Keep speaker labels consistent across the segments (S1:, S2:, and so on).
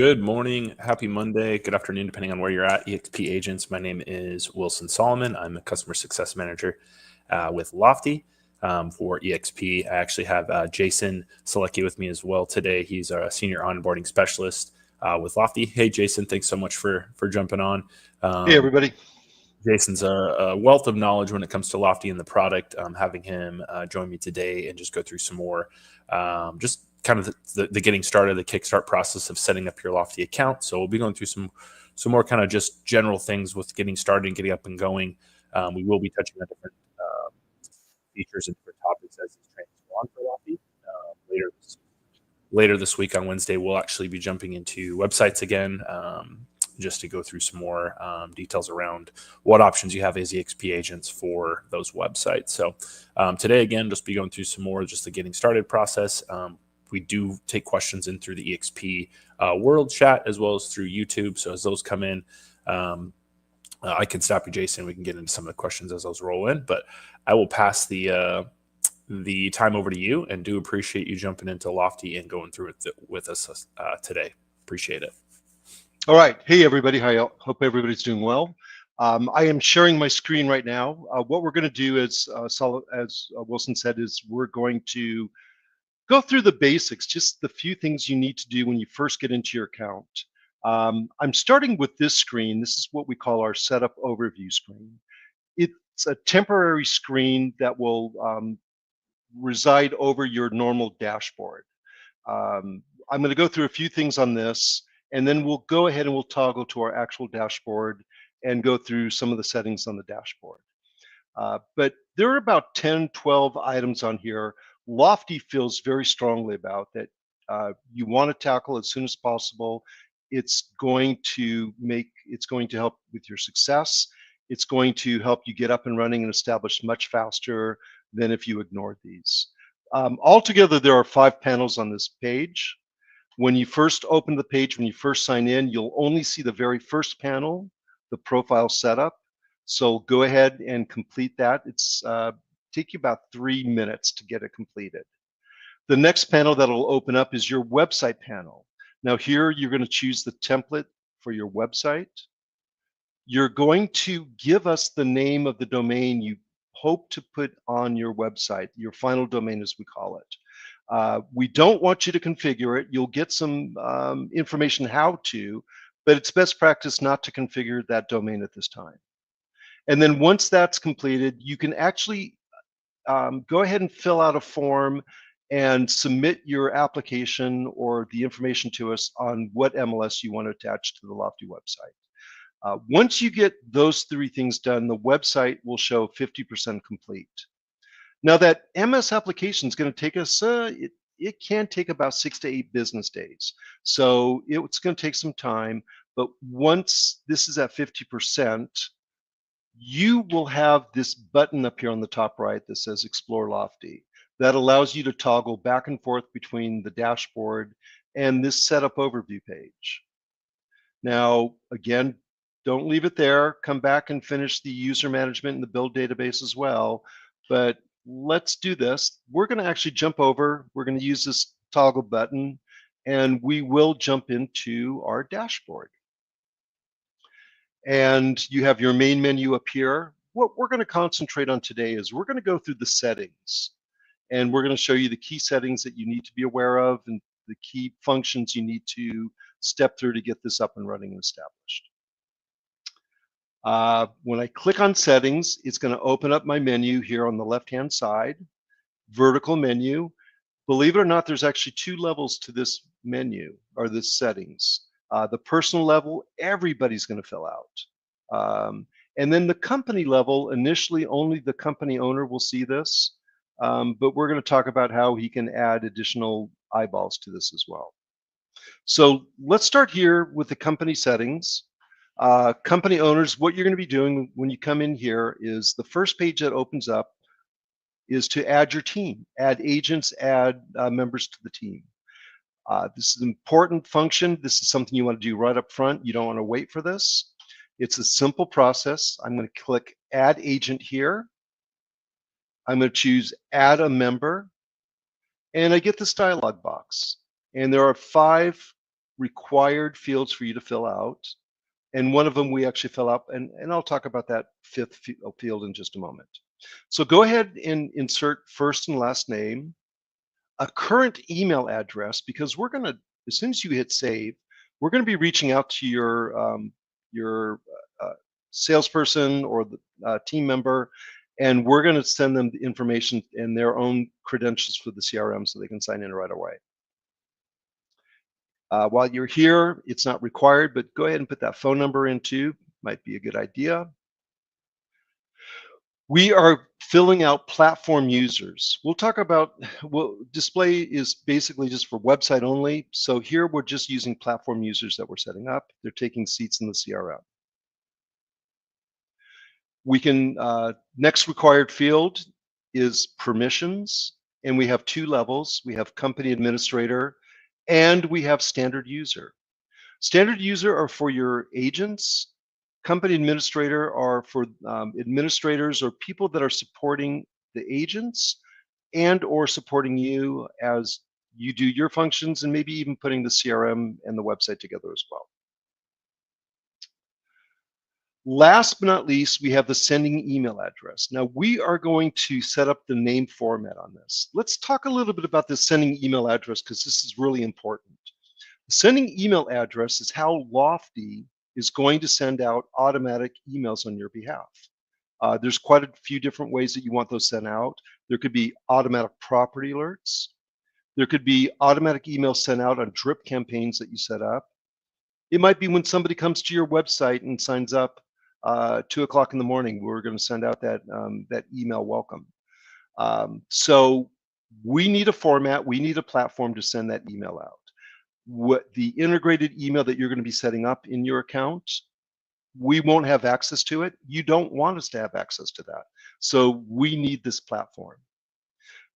S1: Good morning, happy Monday, good afternoon, depending on where you're at, EXP agents. My name is Wilson Solomon. I'm a customer success manager with Lofty for EXP. I actually have Jason Selecki with me as well today. He's a senior onboarding specialist with Lofty. Hey, Jason, thanks so much for jumping on.
S2: Hey, everybody.
S1: Jason's a wealth of knowledge when it comes to Lofty and the product. Having him join me today and just go through some more, just kind of the getting started, the Kickstart process of setting up your Lofty account. So we'll be going through some more kind of just general things with getting started and getting up and going. We will be touching on different features and different topics as these trainings go on for Lofty. Later this week on Wednesday, we'll actually be jumping into websites again. Just to go through some more details around what options you have as EXP agents for those websites. So today, again, just be going through some more just the getting started process. We do take questions in through the EXP world chat as well as through YouTube. So as those come in, I can stop you, Jason. We can get into some of the questions as those roll in. But I will pass the time over to you, and do appreciate you jumping into Lofty and going through it with us today. Appreciate it.
S2: All right. Hey, everybody. Hope everybody's doing well. I am sharing my screen right now. What we're going to do is, as Wilson said, is we're going to go through the basics, just the few things you need to do when you first get into your account. I'm starting with this screen. This is what we call our setup overview screen. It's a temporary screen that will reside over your normal dashboard. I'm going to go through a few things on this, and then we'll go ahead and we'll toggle to our actual dashboard and go through some of the settings on the dashboard. But there are about 10, 12 items on here. Lofty feels very strongly about that you want to tackle as soon as possible. It's going to help with your success. It's going to help you get up and running and establish much faster than if you ignored these. Altogether, there are 5 panels on this page. When you first open the page, when you first sign in, you'll only see the very first panel, the profile setup. So go ahead and complete that. It's take you about 3 minutes to get it completed. The next panel that'll open up is your website panel. Now here you're going to choose the template for your website. You're going to give us the name of the domain you hope to put on your website, your final domain as we call it. We don't want you to configure it. You'll get some information how to, but it's best practice not to configure that domain at this time. And then once that's completed, you can actually go ahead and fill out a form and submit your application or the information to us on what MLS you want to attach to the Lofty website. Once you get those 3 things done, the website will show 50% complete. Now that MS application is going to take us, it can take about 6 to 8 business days. So it's going to take some time, but once this is at 50%, you will have this button up here on the top right that says Explore Lofty. That allows you to toggle back and forth between the dashboard and this setup overview page. Now, again, don't leave it there. Come back and finish the user management and the build database as well. But let's do this. We're going to actually jump over. We're going to use this toggle button, and we will jump into our dashboard. And you have your main menu up here. What we're going to concentrate on today is we're going to go through the settings, and we're going to show you the key settings that you need to be aware of and the key functions you need to step through to get this up and running and established. When I click on settings, it's going to open up my menu here on the left-hand side, vertical menu. Believe it or not, there's actually 2 levels to this menu, or this settings. The personal level, everybody's going to fill out. And then the company level, initially only the company owner will see this, but we're going to talk about how he can add additional eyeballs to this as well. So let's start here with the company settings. Company owners, what you're going to be doing when you come in here is the first page that opens up is to add your team, add agents, add members to the team. This is an important function. This is something you want to do right up front. You don't want to wait for this. It's a simple process. I'm going to click Add Agent here. I'm going to choose Add a Member, and I get this dialog box. And there are 5 required fields for you to fill out. And one of them we actually fill out, and I'll talk about that fifth field in just a moment. So go ahead and insert first and last name, a current email address, because we're going to, as soon as you hit save, we're going to be reaching out to your salesperson or the team member, and we're going to send them the information and their own credentials for the CRM so they can sign in right away. While you're here, it's not required, but go ahead and put that phone number in too. Might be a good idea. We are filling out platform users. We'll talk about, well, display is basically just for website only. So here we're just using platform users that we're setting up. They're taking seats in the CRM. We can, next required field is permissions. And we have two levels. We have company administrator and we have standard user. Standard user are for your agents. Company administrator are for administrators or people that are supporting the agents and or supporting you as you do your functions and maybe even putting the CRM and the website together as well. Last but not least, we have the sending email address. Now we are going to set up the name format on this. Let's talk a little bit about the sending email address because this is really important. The sending email address is how Lofty is going to send out automatic emails on your behalf. There's quite a few different ways that you want those sent out. There could be automatic property alerts. There could be automatic emails sent out on drip campaigns that you set up. It might be when somebody comes to your website and signs up 2 o'clock in the morning, we're going to send out that, that email welcome. So we need a format, we need a platform to send that email out. What the integrated email that you're going to be setting up in your account, we won't have access to it. You don't want us to have access to that. So we need this platform.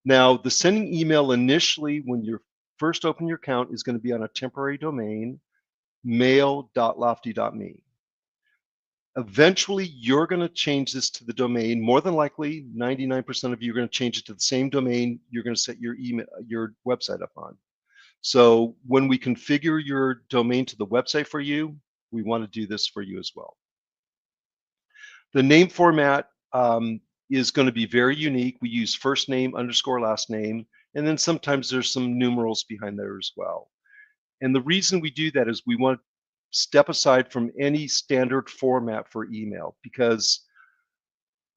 S2: Now, the sending email initially when you first open your account is going to be on a temporary domain, mail.lofty.me. Eventually, you're going to change this to the domain. More than likely, 99% of you are going to change it to the same domain you're going to set your email, your website up on. So when we configure your domain to the website for you, we want to do this for you as well. The name format is going to be very unique. We use first name underscore last name, and then sometimes there's some numerals behind there as well. And the reason we do that is we want to step aside from any standard format for email because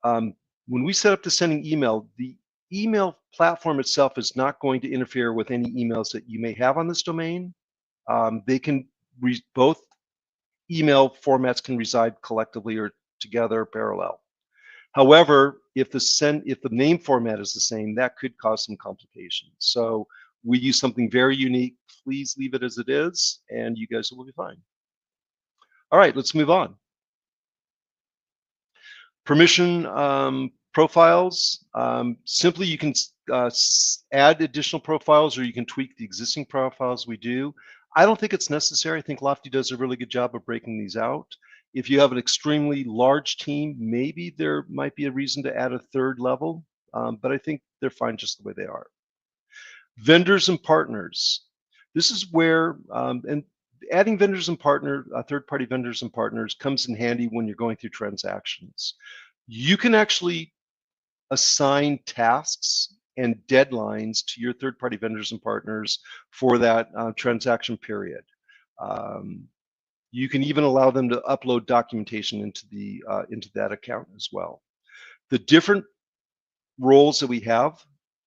S2: when we set up the sending email, the email platform itself is not going to interfere with any emails that you may have on this domain. They can, both email formats can reside collectively or together parallel. However, if the name format is the same, that could cause some complications. So we use something very unique. Please leave it as it is, and you guys will be fine. All right, let's move on. Permission profiles. Simply, you can add additional profiles or you can tweak the existing profiles we do. I don't think it's necessary. I think Lofty does a really good job of breaking these out. If you have an extremely large team, maybe there might be a reason to add a third level, but I think they're fine just the way they are. Vendors and partners. This is where, and adding vendors and third-party vendors and partners comes in handy when you're going through transactions. You can actually assign tasks and deadlines to your third-party vendors and partners for that transaction period. You can even allow them to upload documentation into that account as well. The different roles that we have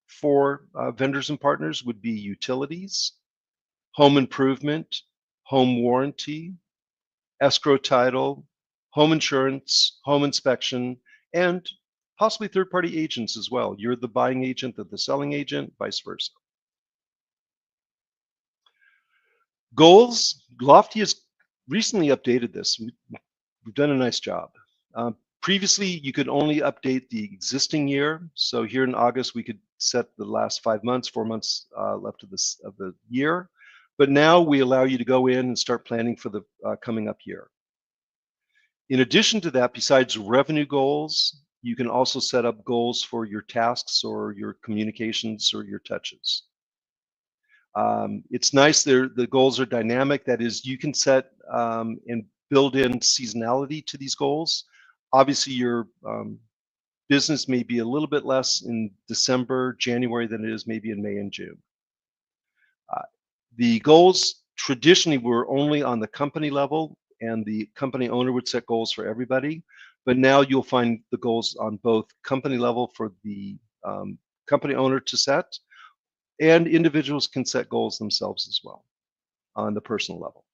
S2: for vendors and partners would be utilities, home improvement, home warranty, escrow title, home insurance, home inspection, and possibly third-party agents as well. You're the buying agent, they're the selling agent, vice versa. Goals. Lofty has recently updated this. We've done a nice job. Previously, you could only update the existing year. So here in August, we could set the last 5 months, 4 months left of the year. But now we allow you to go in and start planning for the coming up year. In addition to that, besides revenue goals, you can also set up goals for your tasks or your communications or your touches. It's nice. The goals are dynamic. That is, you can set and build in seasonality to these goals. Obviously, your business may be a little bit less in December, January than it is maybe in May and June. The goals traditionally were only on the company level, and the company owner would set goals for everybody. But now you'll find the goals on both company level for the company owner to set, and individuals can set goals themselves as well on the personal level.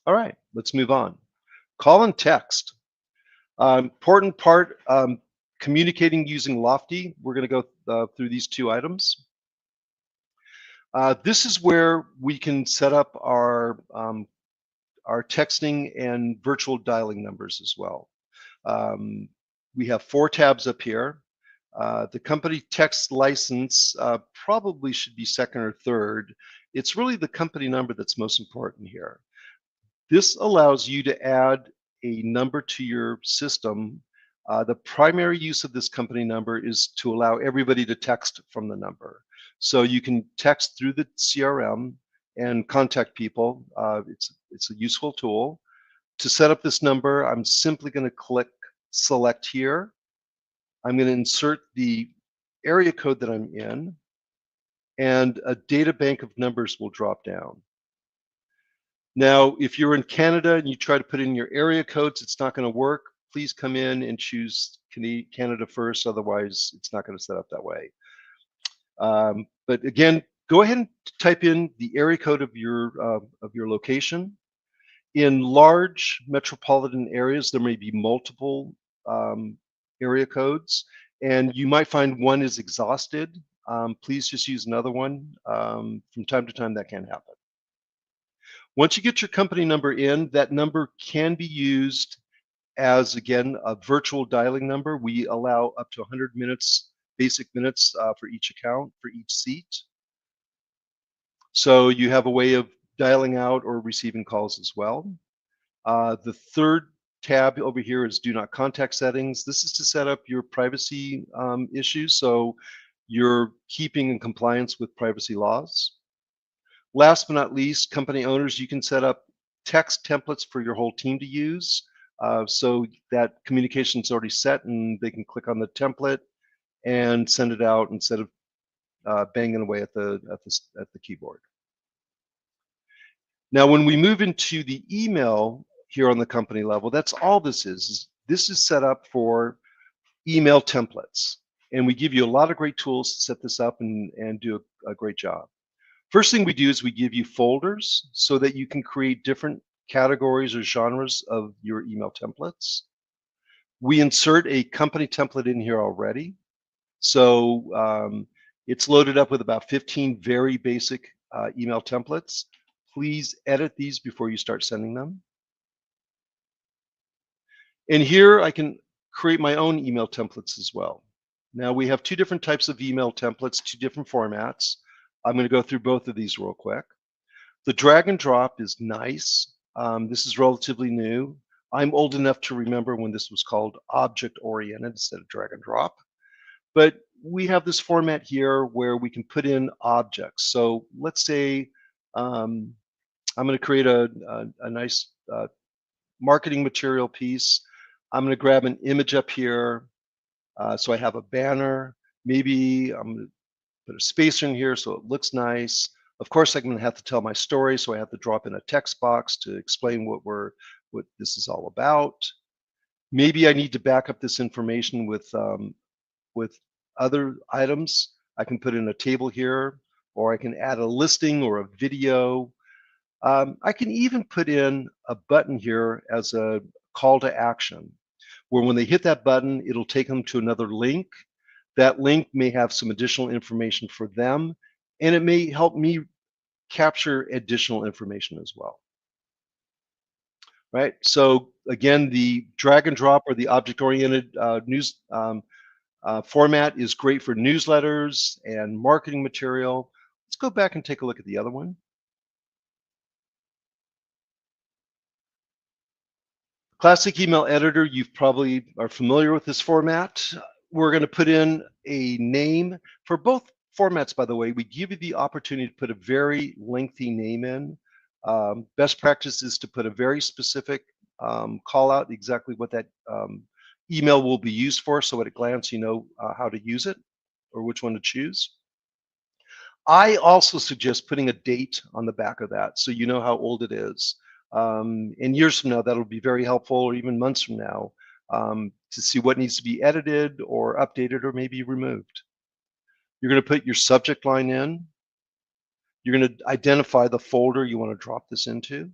S2: All right, let's move on. Call and text. Important part, communicating using Lofty. We're going to go through these two items. This is where we can set up our texting and virtual dialing numbers as well. We have 4 tabs up here. The company text license probably should be second or third. It's really the company number that's most important here. This allows you to add a number to your system. The primary use of this company number is to allow everybody to text from the number. So you can text through the CRM and contact people. It's a useful tool. To set up this number, I'm simply going to click select here. I'm going to insert the area code that I'm in, and a data bank of numbers will drop down. Now, if you're in Canada and you try to put in your area codes, it's not going to work. Please come in and choose Canada first, otherwise it's not going to set up that way. But again, go ahead and type in the area code of your location. In large metropolitan areas, there may be multiple area codes, and you might find one is exhausted. Please just use another one. From time to time, that can happen. Once you get your company number in, that number can be used as, again, a virtual dialing number. We allow up to 100 minutes, basic minutes for each account, for each seat. So you have a way of dialing out or receiving calls as well. The third tab over here is do not contact settings. This is to set up your privacy issues, so you're keeping in compliance with privacy laws. Last but not least, company owners, you can set up text templates for your whole team to use, so that communication is already set and they can click on the template and send it out instead of banging away at the keyboard. Now, when we move into the email here on the company level, that's all this is. This is set up for email templates, and we give you a lot of great tools to set this up and do a great job. First thing we do is we give you folders so that you can create different categories or genres of your email templates. We insert a company template in here already. So it's loaded up with about 15 very basic email templates. Please edit these before you start sending them. And here I can create my own email templates as well. Now we have 2 different types of email templates, 2 different formats. I'm going to go through both of these real quick. The drag and drop is nice. This is relatively new. I'm old enough to remember when this was called object-oriented instead of drag and drop. But we have this format here where we can put in objects. So let's say I'm going to create a nice marketing material piece. I'm going to grab an image up here. So I have a banner. Maybe I'm going to put a spacer in here so it looks nice. Of course, I'm going to have to tell my story, so I have to drop in a text box to explain what this is all about. Maybe I need to back up this information with other items. I can put in a table here, or I can add a listing or a video. I can even put in a button here as a call to action, where when they hit that button, it'll take them to another link. That link may have some additional information for them, and it may help me capture additional information as well. Right? So again, the drag and drop or the object-oriented news format is great for newsletters and marketing material. Let's go back and take a look at the other one. Classic email editor, you probably are familiar with this format. We're going to put in a name for both formats, by the way, we give you the opportunity to put a very lengthy name in. Best practice is to put a very specific call out, exactly what that email will be used for, so at a glance you know how to use it or which one to choose. I also suggest putting a date on the back of that so you know how old it is. And years from now, that'll be very helpful, or even months from now, to see what needs to be edited or updated or maybe removed. You're going to put your subject line in. You're going to identify the folder you want to drop this into.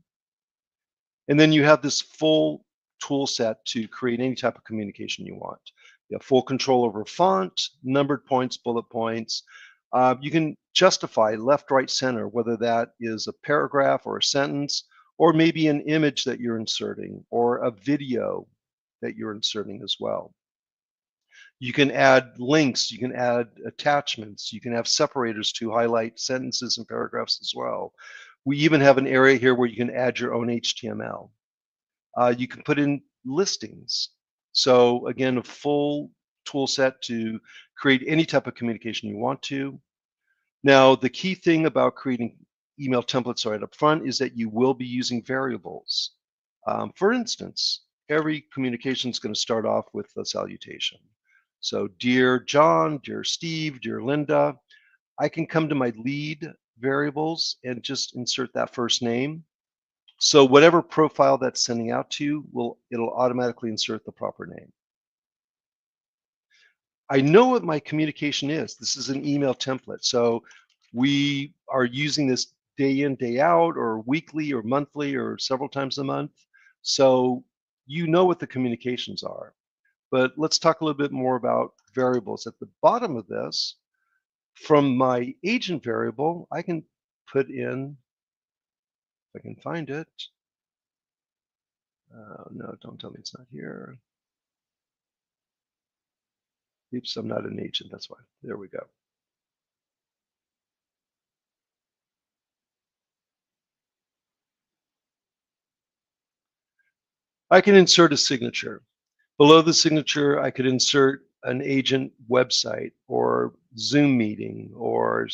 S2: And then you have this full tool set to create any type of communication you want. You have full control over font, numbered points, bullet points. You can justify left, right, center, whether that is a paragraph or a sentence, or maybe an image that you're inserting, or a video that you're inserting as well. You can add links, you can add attachments, you can have separators to highlight sentences and paragraphs as well. We even have an area here where you can add your own HTML. You can put in listings. So again, a full tool set to create any type of communication you want to. Now, the key thing about creating email templates right up front is that you will be using variables. For instance, every communication is going to start off with a salutation. So, dear John, dear Steve, dear Linda, I can come to my lead variables and just insert that first name. So whatever profile that's sending out to you, it'll automatically insert the proper name. I know what my communication is. This is an email template. So we are using this day in, day out, or weekly, or monthly, or several times a month. So you know what the communications are. But let's talk a little bit more about variables. At the bottom of this, from my agent variable, I can put in, if I can find it. No, don't tell me it's not here. Oops, I'm not an agent, that's why. There we go. I can insert a signature. Below the signature, I could insert an agent website or Zoom meeting or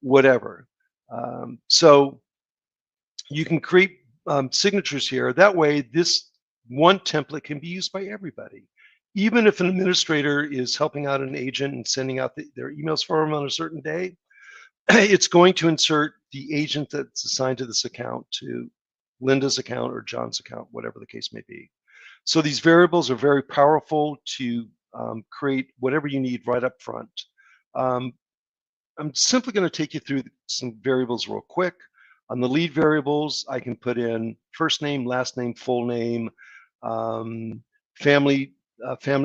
S2: whatever. So you can create signatures here. That way, this one template can be used by everybody. Even if an administrator is helping out an agent and sending out their emails for them on a certain day, it's going to insert the agent that's assigned to this account to Linda's account or John's account, whatever the case may be. So these variables are very powerful to create whatever you need right up front. I'm simply going to take you through some variables real quick. On the lead variables, I can put in first name, last name, full name, family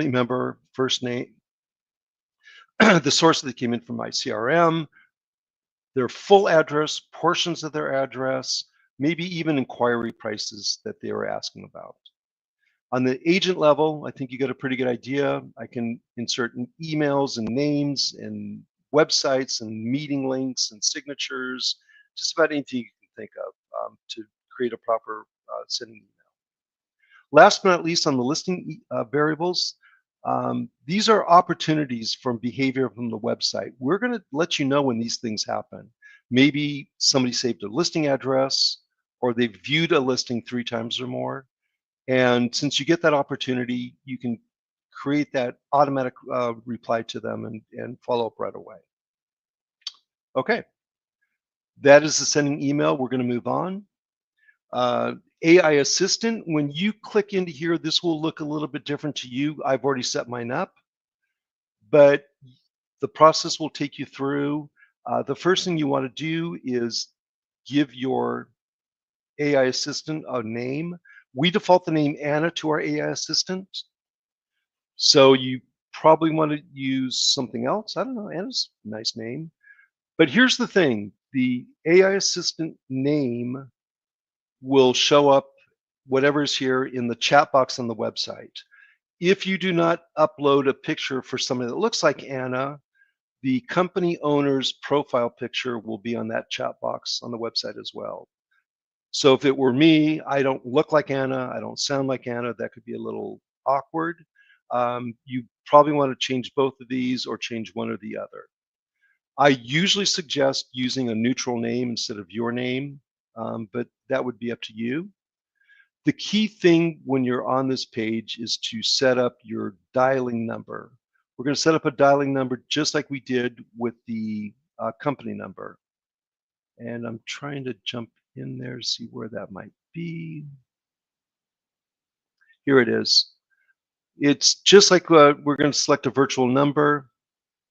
S2: member, first name, the source that came in from my CRM, their full address, portions of their address, maybe even inquiry prices that they were asking about. On the agent level, I think you got a pretty good idea. I can insert emails and names and websites and meeting links and signatures, just about anything you can think of to create a proper sending email. Last but not least, on the listing variables, these are opportunities from behavior from the website. We're going to let you know when these things happen. Maybe somebody saved a listing address, or they've viewed a listing 3 times or more. And since you get that opportunity, you can create that automatic reply to them and follow up right away. Okay, that is the sending email. We're going to move on. AI Assistant, when you click into here, this will look a little bit different to you. I've already set mine up, but the process will take you through. The first thing you want to do is give your AI Assistant a name. We default the name Anna to our AI Assistant. So you probably want to use something else. I don't know, Anna's a nice name. But here's the thing, the AI Assistant name will show up, whatever's here, in the chat box on the website. If you do not upload a picture for somebody that looks like Anna, the company owner's profile picture will be on that chat box on the website as well. So if it were me, I don't look like Anna, I don't sound like Anna, that could be a little awkward. You probably want to change both of these or change one or the other. I usually suggest using a neutral name instead of your name, but that would be up to you. The key thing when you're on this page is to set up your dialing number. We're going to set up a dialing number just like we did with the company number. And I'm trying to jump in there to see where that might be. Here it is. It's just like we're going to select a virtual number.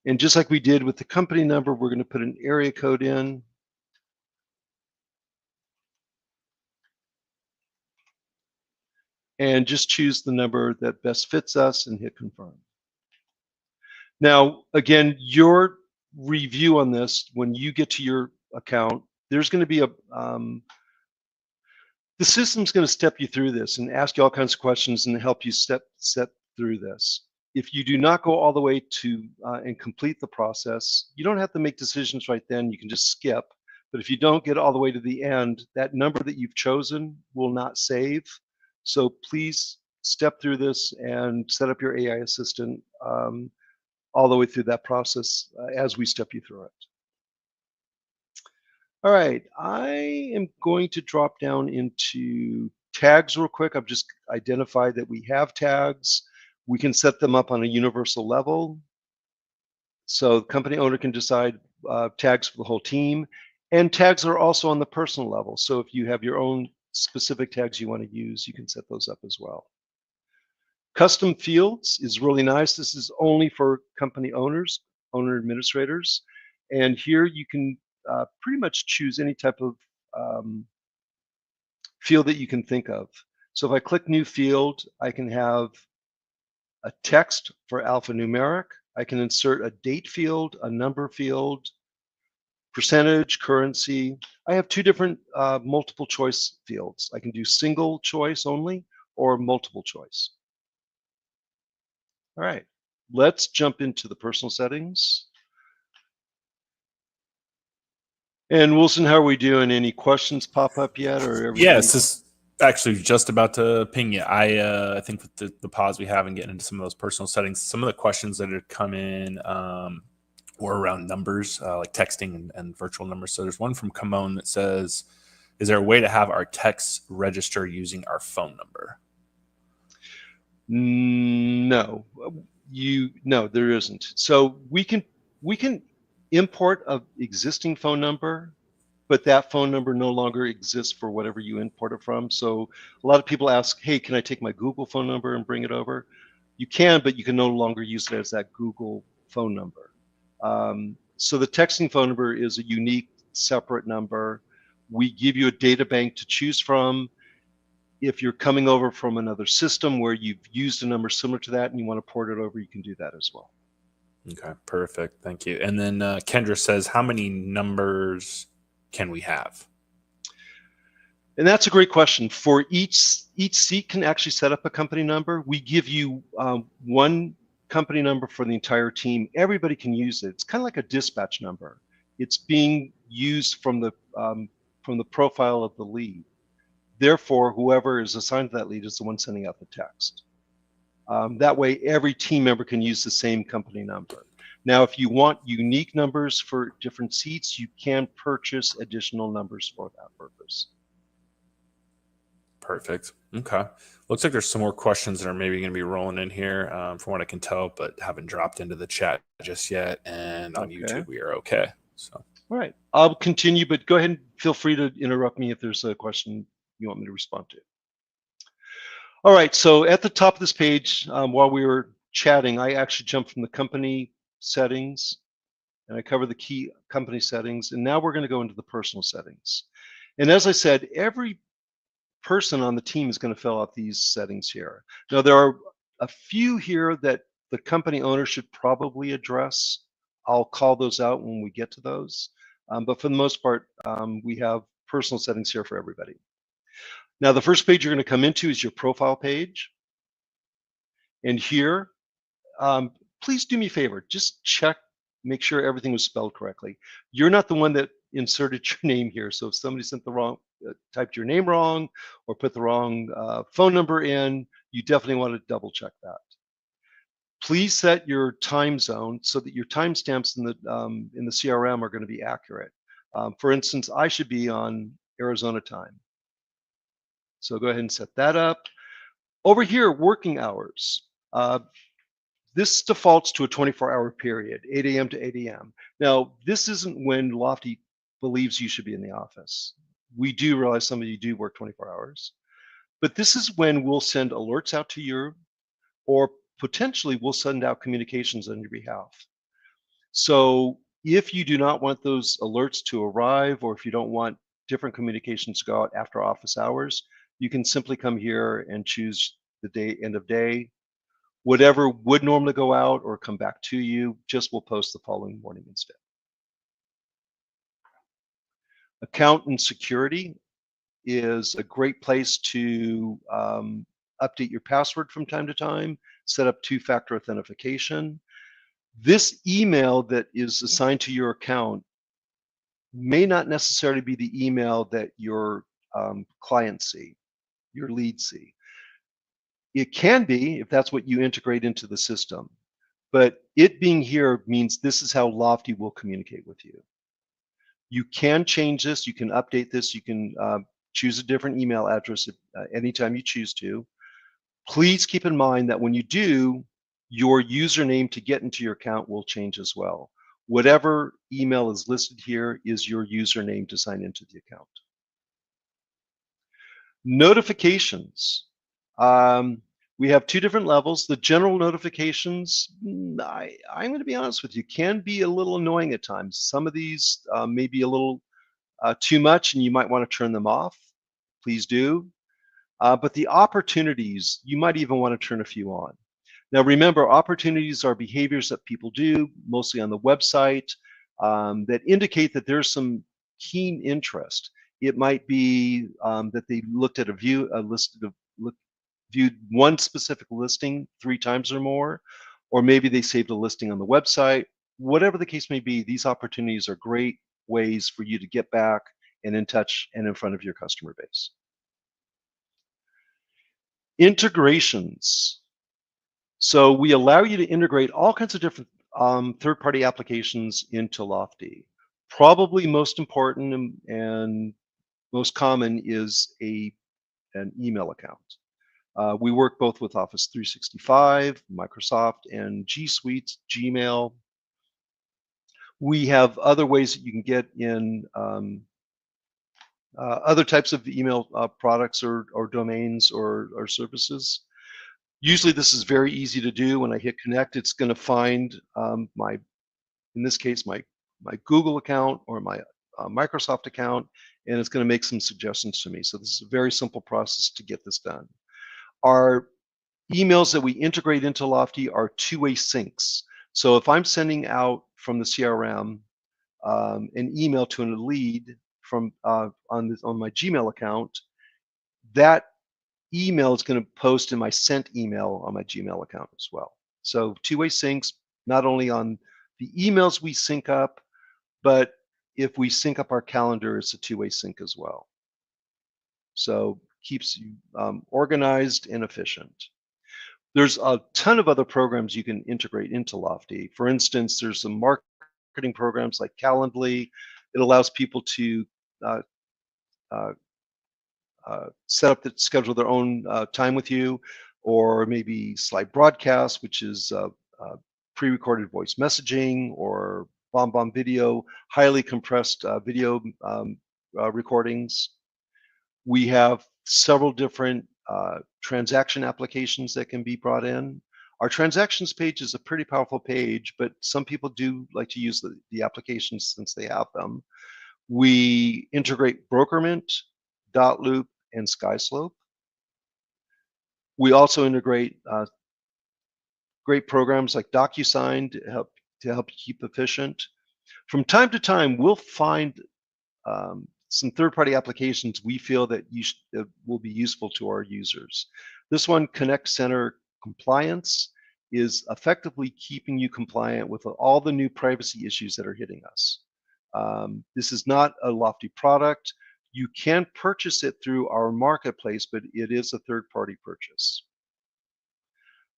S2: And just like we did with the company number, we're going to put an area code in. And just choose the number that best fits us and hit confirm. Now, again, your review on this, when you get to your account, there's going to be the system's going to step you through this and ask you all kinds of questions and help you step through this. If you do not go all the way to and complete the process, you don't have to make decisions right then. You can just skip. But if you don't get all the way to the end, that number that you've chosen will not save. So please step through this and set up your AI assistant all the way through that process as we step you through it. All right, I am going to drop down into tags real quick. I've just identified that we have tags. We can set them up on a universal level. So the company owner can decide tags for the whole team. And tags are also on the personal level. So if you have your own specific tags you want to use, you can set those up as well. Custom fields is really nice. This is only for company owners, owner administrators. And here you can pretty much choose any type of field that you can think of. So if I click new field, I can have a text for alphanumeric. I can insert a date field, a number field, percentage, currency. I have two different multiple choice fields. I can do single choice only or multiple choice. All right, let's jump into the personal settings. And Wilson, how are we doing? Any questions pop up yet, or everybody?
S1: Yes, this actually just about to ping you. I think with the pause we have and getting into some of those personal settings, some of the questions that had come in were around numbers, like texting and virtual numbers. So there's one from Kamon that says, "Is there a way to have our texts register using our phone number?"
S2: No, no, there isn't. So we can import an existing phone number, but that phone number no longer exists for whatever you import it from. So a lot of people ask, hey, can I take my Google phone number and bring it over? You can, but you can no longer use it as that Google phone number. So the texting phone number is a unique, separate number. We give you a data bank to choose from. If you're coming over from another system where you've used a number similar to that and you want to port it over, you can do that as well.
S1: Okay, perfect. Thank you. And then Kendra says, how many numbers can we have?
S2: And that's a great question. For each seat can actually set up a company number. We give you one company number for the entire team. Everybody can use it. It's kind of like a dispatch number. It's being used from the profile of the lead. Therefore, whoever is assigned to that lead is the one sending out the text. That way, every team member can use the same company number. Now, if you want unique numbers for different seats, you can purchase additional numbers for that purpose.
S1: Perfect. Okay. Looks like there's some more questions that are maybe going to be rolling in here from what I can tell, but haven't dropped into the chat just yet. And on YouTube, we are okay. So,
S2: all right. I'll continue, but go ahead and feel free to interrupt me if there's a question you want me to respond to. All right. So at the top of this page, while we were chatting, I actually jumped from the company settings and I covered the key company settings. And now we're going to go into the personal settings. And as I said, every person on the team is going to fill out these settings here. Now, there are a few here that the company owner should probably address. I'll call those out when we get to those. But for the most part, we have personal settings here for everybody. Now, the first page you're going to come into is your profile page. And here, please do me a favor, just check, make sure everything was spelled correctly. You're not the one that inserted your name here. So if somebody sent the wrong, typed your name wrong or put the wrong phone number in, you definitely want to double check that. Please set your time zone so that your timestamps in the CRM are going to be accurate. For instance, I should be on Arizona time. So go ahead and set that up. Over here, working hours. This defaults to a 24-hour period, 8 a.m. to 8 a.m. Now, this isn't when Lofty believes you should be in the office. We do realize some of you do work 24 hours, but this is when we'll send alerts out to you, or potentially we'll send out communications on your behalf. So if you do not want those alerts to arrive, or if you don't want different communications to go out after office hours, you can simply come here and choose the day, end of day. Whatever would normally go out or come back to you, just will post the following morning instead. Account and security is a great place to update your password from time to time, set up two-factor authentication. This email that is assigned to your account may not necessarily be the email that your clients see, your leads see. It can be if that's what you integrate into the system, but it being here means this is how Lofty will communicate with you. You can change this, you can update this, you can choose a different email address anytime you choose to. Please keep in mind that when you do, your username to get into your account will change as well. Whatever email is listed here is your username to sign into the account. Notifications. We have two different levels. The general notifications, I'm going to be honest with you, can be a little annoying at times. Some of these may be a little too much, and you might want to turn them off. Please do. But the opportunities, you might even want to turn a few on. Now, remember, opportunities are behaviors that people do, mostly on the website, that indicate that there's some keen interest. It might be that they looked at viewed one specific listing 3 times or more, or maybe they saved a listing on the website. Whatever the case may be, these opportunities are great ways for you to get back and in touch and in front of your customer base. Integrations. So we allow you to integrate all kinds of different third-party applications into Lofty. Probably most important and most common is an email account. We work both with Office 365, Microsoft, and G Suite, Gmail. We have other ways that you can get in other types of email products or domains or services. Usually this is very easy to do. When I hit connect, it's going to find in this case, my Google account or my Microsoft account, and it's going to make some suggestions to me. So this is a very simple process to get this done. Our emails that we integrate into Lofty are two-way syncs. So if I'm sending out from the CRM an email to a lead from on my Gmail account, that email is going to post in my sent email on my Gmail account as well. So two-way syncs, not only on the emails we sync up, but if we sync up our calendar, it's a two-way sync as well. So keeps you organized and efficient. There's a ton of other programs you can integrate into Lofty. For instance, there's some marketing programs like Calendly. It allows people to set up schedule their own time with you, or maybe slide broadcast, which is pre-recorded voice messaging, or BombBomb video, highly compressed video recordings. We have several different transaction applications that can be brought in. Our transactions page is a pretty powerful page, but some people do like to use the applications since they have them. We integrate Brokerment, Dotloop, and SkySlope. We also integrate great programs like DocuSign to help you keep efficient. From time to time, we'll find some third-party applications we feel that will be useful to our users. This one, Connect Center Compliance, is effectively keeping you compliant with all the new privacy issues that are hitting us. This is not a Lofty product. You can purchase it through our marketplace, but it is a third-party purchase.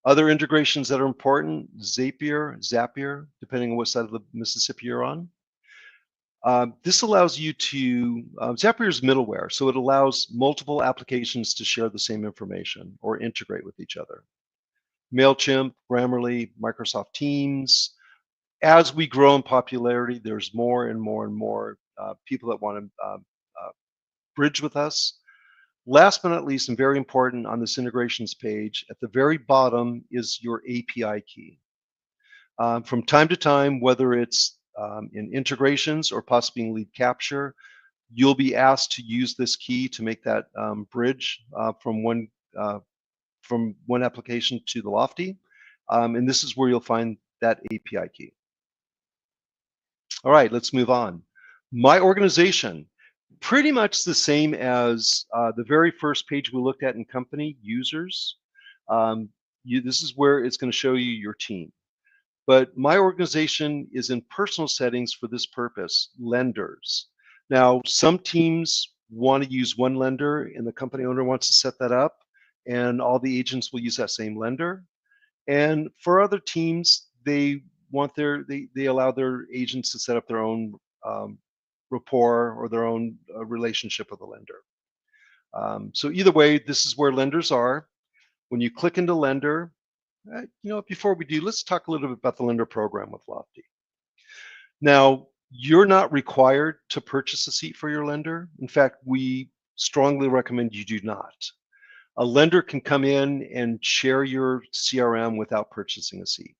S2: Other integrations that are important, Zapier, depending on what side of the Mississippi you're on. This allows you to, Zapier is middleware, so it allows multiple applications to share the same information or integrate with each other. MailChimp, Grammarly, Microsoft Teams. As we grow in popularity, there's more and more and more people that want to bridge with us. Last but not least, and very important on this integrations page, at the very bottom is your API key. From time to time, whether it's in integrations or possibly in lead capture, you'll be asked to use this key to make that bridge from one application to the Lofty. And this is where you'll find that API key. All right, let's move on. My organization, pretty much the same as the very first page we looked at in company users. This is where it's going to show you your team. But my organization is in personal settings for this purpose, lenders. Now, some teams want to use one lender and the company owner wants to set that up and all the agents will use that same lender. And for other teams, they allow their agents to set up their own rapport or their own relationship with the lender. So either way, this is where lenders are. When you click into lender, before we do, let's talk a little bit about the lender program with Lofty. Now, you're not required to purchase a seat for your lender. In fact, we strongly recommend you do not. A lender can come in and share your CRM without purchasing a seat.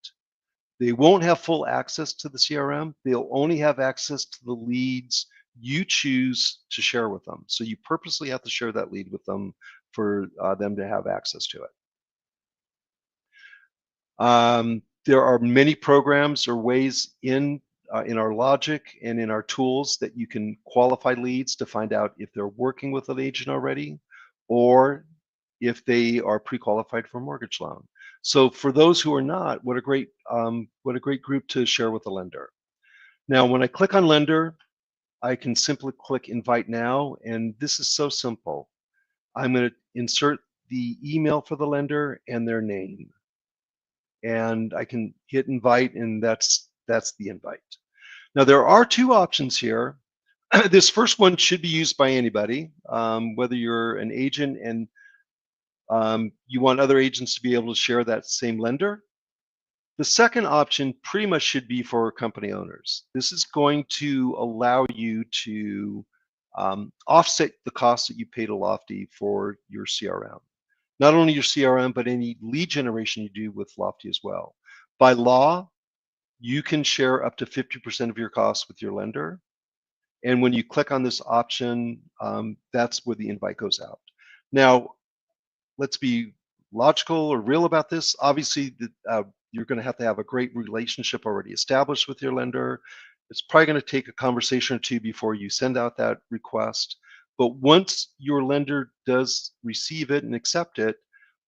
S2: They won't have full access to the CRM. They'll only have access to the leads you choose to share with them. So you purposely have to share that lead with them for them to have access to it. There are many programs or ways in our logic and in our tools that you can qualify leads to find out if they're working with an agent already or if they are pre-qualified for a mortgage loan. So for those who are not, what a great group to share with the lender. Now, when I click on lender, I can simply click invite now, and this is so simple. I'm going to insert the email for the lender and their name. And I can hit invite, and that's the invite. Now there are two options here. This first one should be used by anybody, whether you're an agent and you want other agents to be able to share that same lender. The second option pretty much should be for company owners. This is going to allow you to offset the cost that you pay to Lofty for your CRM. Not only your CRM, but any lead generation you do with Lofty as well. By law, you can share up to 50% of your costs with your lender. And when you click on this option, that's where the invite goes out. Now, let's be logical or real about this. Obviously, you're going to have a great relationship already established with your lender. It's probably going to take a conversation or two before you send out that request. But once your lender does receive it and accept it,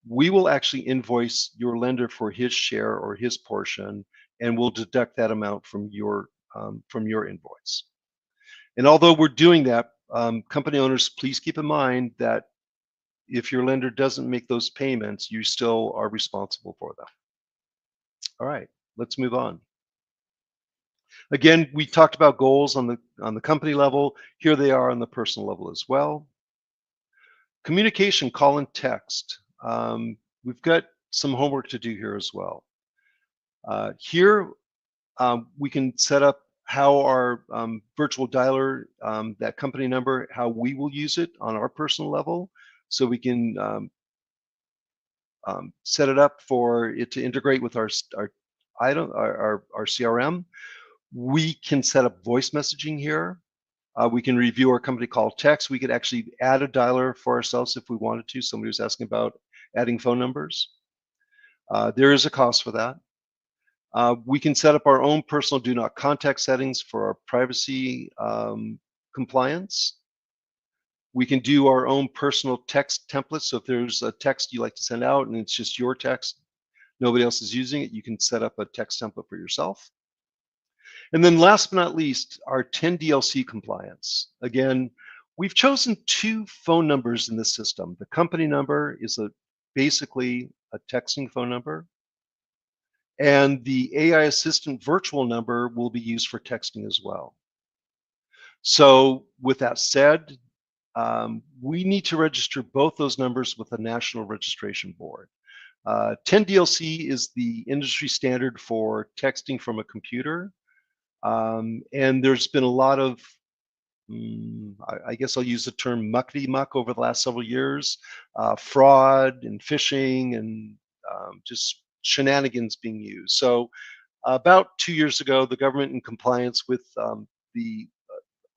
S2: we will actually invoice your lender for his share or his portion, and we'll deduct that amount from your invoice. And although we're doing that, company owners, please keep in mind that if your lender doesn't make those payments, you still are responsible for them. All right, let's move on. Again, we talked about goals on the company level. Here they are on the personal level as well. Communication, call and text. We've got some homework to do here as well. Here, we can set up how our virtual dialer, that company number, how we will use it on our personal level. So we can set it up for it to integrate with our CRM. We can set up voice messaging here. We can review our company call text. We could actually add a dialer for ourselves if we wanted to. Somebody was asking about adding phone numbers. There is a cost for that. We can set up our own personal do not contact settings for our privacy compliance. We can do our own personal text templates. So if there's a text you like to send out and it's just your text, nobody else is using it, you can set up a text template for yourself. And then last but not least, our 10 DLC compliance. Again, we've chosen two phone numbers in this system. The company number is basically a texting phone number. And the AI assistant virtual number will be used for texting as well. So with that said, we need to register both those numbers with the National Registration Board. 10DLC is the industry standard for texting from a computer. And there's been a lot of, I guess I'll use the term muckety-muck over the last several years, fraud and phishing and just shenanigans being used. So about 2 years ago, the government, in compliance with the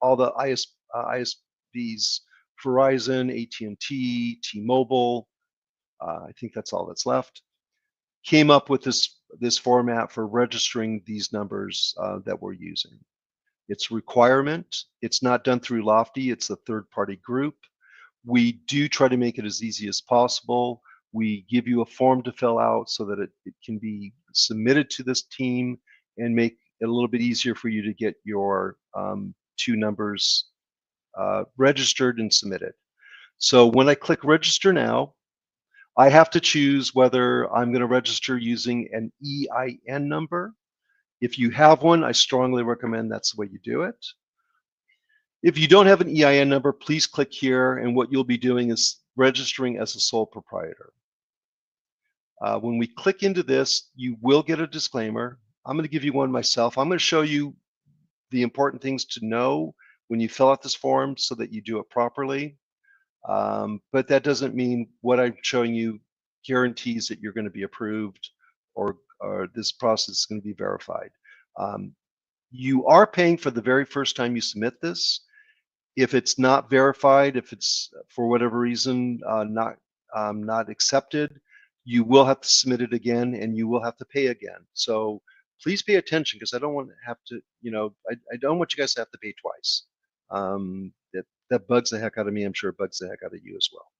S2: all the ISPs, Verizon, AT&T, T-Mobile, I think that's all that's left, came up with this format for registering these numbers that we're using. It's a requirement. It's not done through Lofty. It's a third-party group. We do try to make it as easy as possible. We give you a form to fill out so that it can be submitted to this team and make it a little bit easier for you to get your two numbers registered and submitted. So when I click register now, I have to choose whether I'm going to register using an EIN number. If you have one, I strongly recommend that's the way you do it. If you don't have an EIN number, please click here, and what you'll be doing is registering as a sole proprietor. When we click into this, you will get a disclaimer. I'm going to give you one myself. I'm going to show you the important things to know when you fill out this form so that you do it properly. But that doesn't mean what I'm showing you guarantees that you're going to be approved or this process is going to be verified. You are paying for the very first time you submit this. If it's not verified, if it's for whatever reason not accepted, you will have to submit it again and you will have to pay again. So please pay attention, because I don't want to have to, I don't want you guys to have to pay twice. That bugs the heck out of me. I'm sure it bugs the heck out of you as well.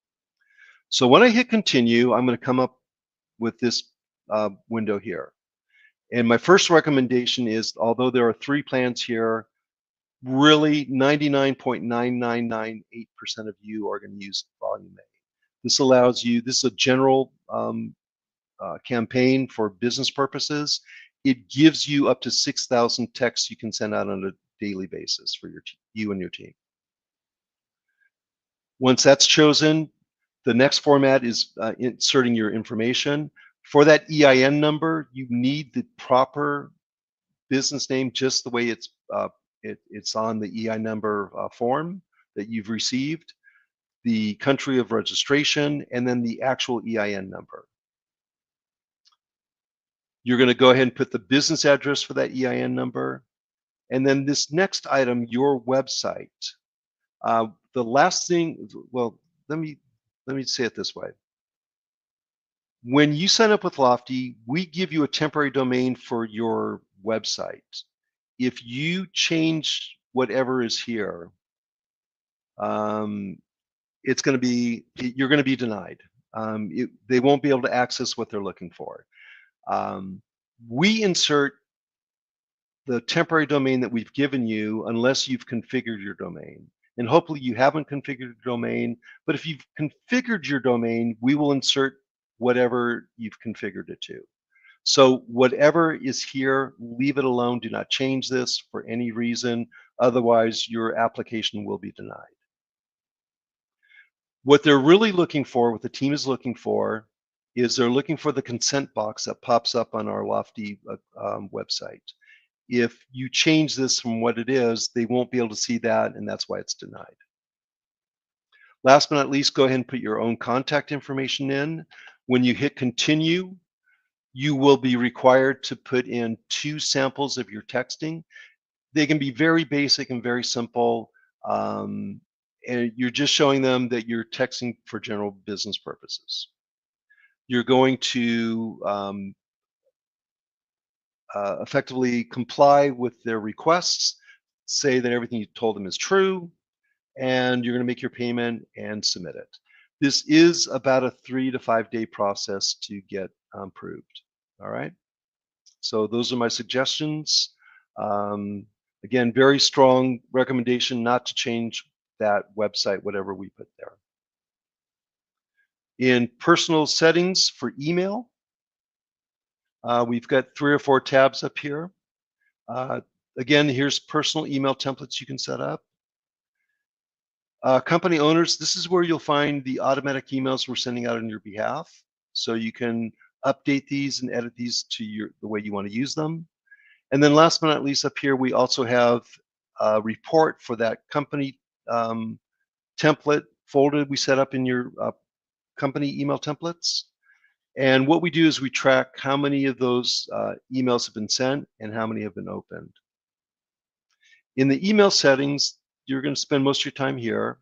S2: So when I hit continue, I'm going to come up with this window here. And my first recommendation is, although there are 3 plans here, really 99.9998% of you are going to use Volume A. This allows you, this is a general campaign for business purposes. It gives you up to 6,000 texts you can send out on a daily basis for you and your team. Once that's chosen, the next format is inserting your information. For that EIN number, you need the proper business name, just the way it's on the EIN number form that you've received, the country of registration, and then the actual EIN number. You're going to go ahead and put the business address for that EIN number. And then this next item, your website. The last thing, well, let me say it this way. When you sign up with Lofty, we give you a temporary domain for your website. If you change whatever is here, it's going to be, you're going to be denied. They won't be able to access what they're looking for. We insert the temporary domain that we've given you unless you've configured your domain. And hopefully you haven't configured your domain, but if you've configured your domain, we will insert whatever you've configured it to. So whatever is here, leave it alone. Do not change this for any reason. Otherwise, your application will be denied. What they're really looking for, what the team is looking for, is they're looking for the consent box that pops up on our Lofty website. If you change this from what it is, they won't be able to see that, and that's why it's denied. Last but not least, go ahead and put your own contact information in. When you hit continue, you will be required to put in 2 samples of your texting. They can be very basic and very simple, and you're just showing them that you're texting for general business purposes. You're going to effectively comply with their requests, say that everything you told them is true, and you're going to make your payment and submit it. This is about a 3 to 5 day process to get approved. All right. So those are my suggestions. Again, very strong recommendation not to change that website, whatever we put there. In personal settings for email, we've got 3 or 4 tabs up here. Again, here's personal email templates you can set up. Company owners, this is where you'll find the automatic emails we're sending out on your behalf. So you can update these and edit these to the way you want to use them. And then last but not least, up here, we also have a report for that company template folder we set up in your company email templates. And what we do is we track how many of those emails have been sent and how many have been opened. In the email settings, you're going to spend most of your time here.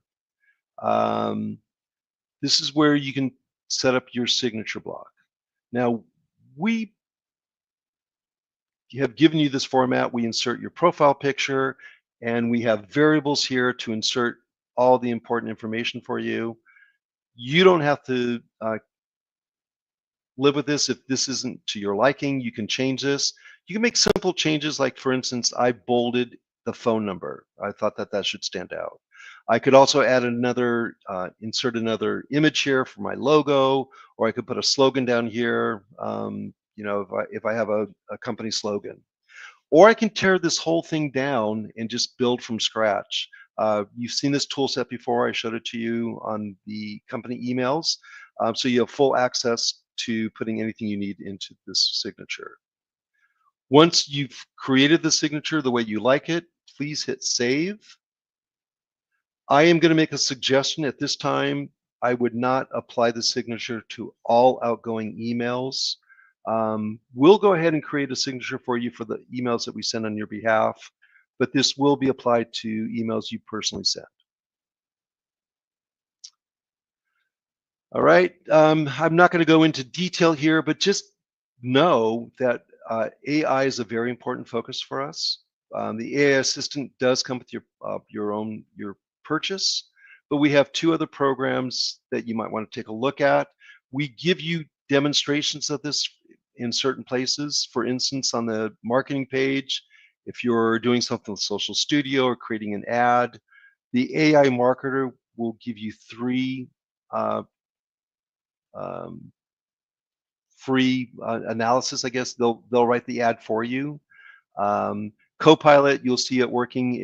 S2: This is where you can set up your signature block. Now, we have given you this format. We insert your profile picture, and we have variables here to insert all the important information for you. You don't have to live with this. If this isn't to your liking, you can change this. You can make simple changes, like, for instance, I bolded the phone number. I thought that should stand out. I could also add another, insert another image here for my logo, or I could put a slogan down here, you know, if I have a company slogan. Or I can tear this whole thing down and just build from scratch. You've seen this tool set before. I showed it to you on the company emails. So you have full access to putting anything you need into this signature. Once you've created the signature the way you like it, please hit save. I am going to make a suggestion at this time. I would not apply the signature to all outgoing emails. We'll go ahead and create a signature for you for the emails that we send on your behalf, but this will be applied to emails you personally send. All right, I'm not going to go into detail here, but just know that AI is a very important focus for us. The AI assistant does come with your purchase, but we have 2 other programs that you might want to take a look at. We give you demonstrations of this in certain places. For instance, on the marketing page, if you're doing something with Social Studio or creating an ad, the AI marketer will give you 3 free analysis. I guess they'll write the ad for you. Copilot, you'll see it working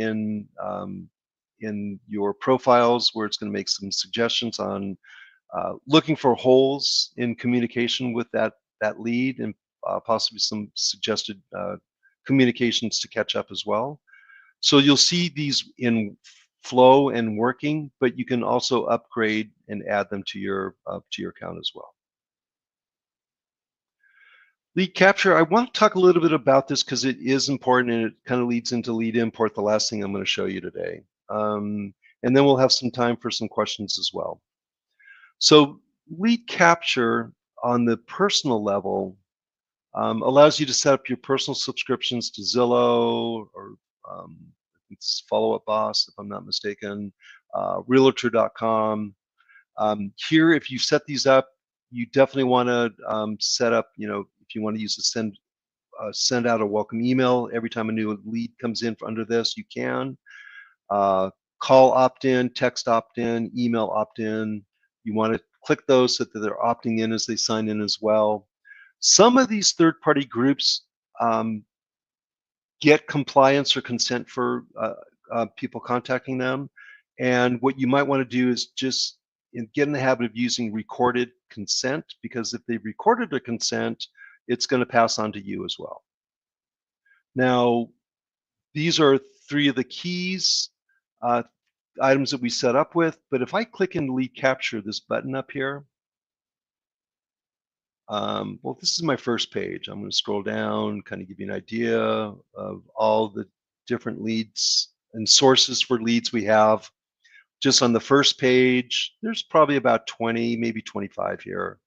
S2: in your profiles, where it's going to make some suggestions on looking for holes in communication with that lead, and possibly some suggested communications to catch up as well. So you'll see these in flow and working, but you can also upgrade and add them to your account as well. Lead capture, I want to talk a little bit about this because it is important, and it kind of leads into lead import, the last thing I'm going to show you today. And then we'll have some time for some questions as well. So lead capture on the personal level allows you to set up your personal subscriptions to Zillow, or it's Follow Up Boss, if I'm not mistaken, Realtor.com. Here, if you set these up, you definitely want to set up, you know, if you want to use the send out a welcome email every time a new lead comes in under this, you can. Call opt-in, text opt-in, email opt-in. You want to click those so that they're opting in as they sign in as well. Some of these third-party groups get compliance or consent for people contacting them. And what you might want to do is just get in the habit of using recorded consent, because if they've recorded a consent, it's going to pass on to you as well. Now, these are 3 of the keys items that we set up with. But if I click in lead capture, this button up here, well, this is my first page. I'm going to scroll down, kind of give you an idea of all the different leads and sources for leads we have. Just on the first page, there's probably about 20, maybe 25 here.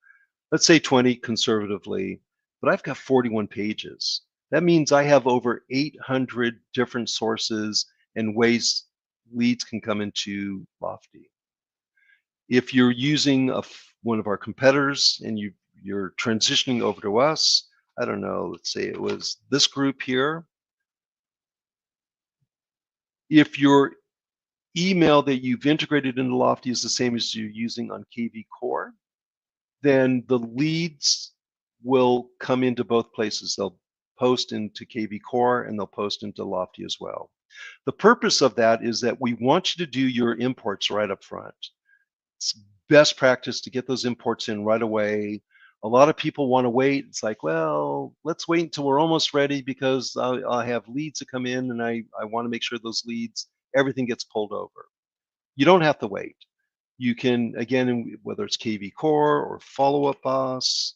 S2: Let's say 20 conservatively, but I've got 41 pages. That means I have over 800 different sources and ways leads can come into Lofty. If you're using one of our competitors and you're transitioning over to us, I don't know, let's say it was this group here. If your email that you've integrated into Lofty is the same as you're using on KV Core, then the leads will come into both places. They'll post into KV Core and they'll post into Lofty as well. The purpose of that is that we want you to do your imports right up front. It's best practice to get those imports in right away. A lot of people want to wait. It's like, well, let's wait until we're almost ready because I have leads that come in and I want to make sure those leads, everything gets pulled over. You don't have to wait. You can, again, whether it's KV Core or Follow Up Boss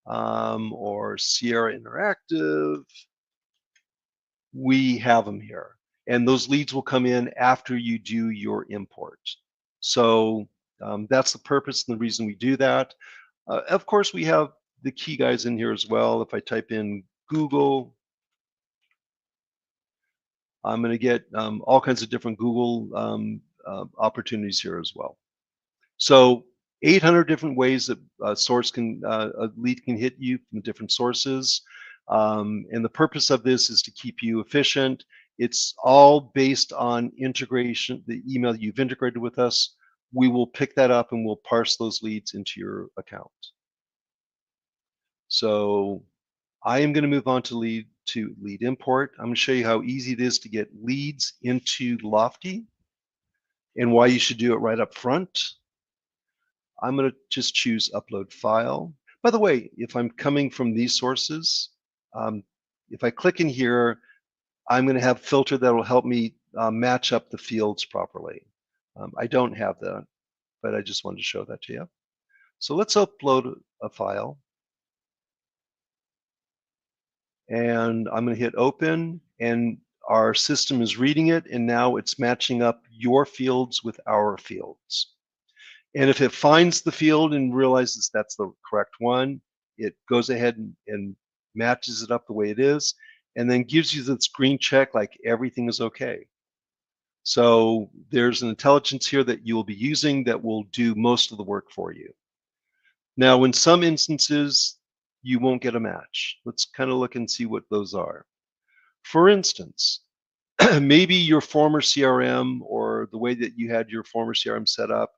S2: or Sierra Interactive, we have them here. And those leads will come in after you do your import. So that's the purpose and the reason we do that. Of course, we have the key guys in here as well. If I type in Google, I'm going to get all kinds of different Google opportunities here as well. So 800 different ways that a lead can hit you from different sources. And the purpose of this is to keep you efficient. It's all based on integration, the email you've integrated with us. We will pick that up and we'll parse those leads into your account. So I am going to move on to lead import. I'm going to show you how easy it is to get leads into Lofty and why you should do it right up front. I'm going to just choose upload file. By the way, if I'm coming from these sources, if I click in here, I'm going to have a filter that will help me match up the fields properly. I don't have that, but I just wanted to show that to you. So let's upload a file. And I'm going to hit open, and our system is reading it, and now it's matching up your fields with our fields. And if it finds the field and realizes that's the correct one, it goes ahead and matches it up the way it is, and then gives you the screen check like everything is okay. So there's an intelligence here that you will be using that will do most of the work for you. Now, in some instances, you won't get a match. Let's kind of look and see what those are. For instance, maybe your former CRM or the way that you had your former CRM set up,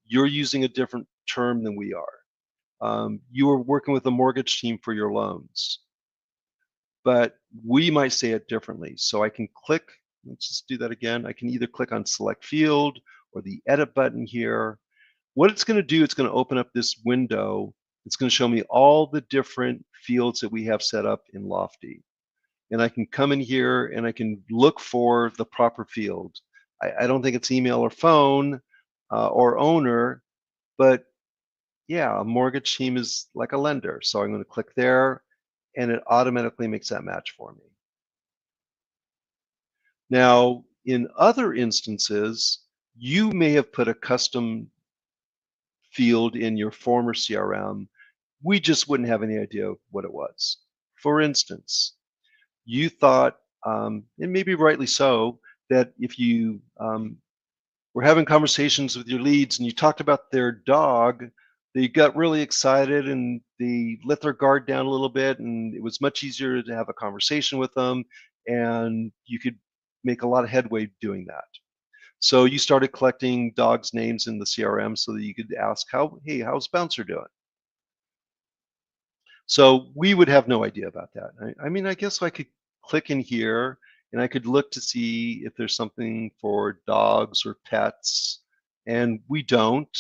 S2: you're using a different term than we are. You were working with a mortgage team for your loans, but we might say it differently. So I can click, let's just do that again. I can either click on select field or the edit button here. What it's going to do, it's going to open up this window. It's going to show me all the different fields that we have set up in Lofty. And I can come in here and I can look for the proper field. I don't think it's email or phone or owner, but yeah, a mortgage team is like a lender. So I'm going to click there and it automatically makes that match for me. Now, in other instances, you may have put a custom field in your former CRM. We just wouldn't have any idea what it was. For instance, you thought, and maybe rightly so, that if you were having conversations with your leads and you talked about their dog, they got really excited and they let their guard down a little bit, and it was much easier to have a conversation with them, and you could make a lot of headway doing that. So you started collecting dogs' names in the CRM so that you could ask, hey, how's Bouncer doing? So we would have no idea about that. I mean, I guess I could click in here and I could look to see if there's something for dogs or pets, and we don't.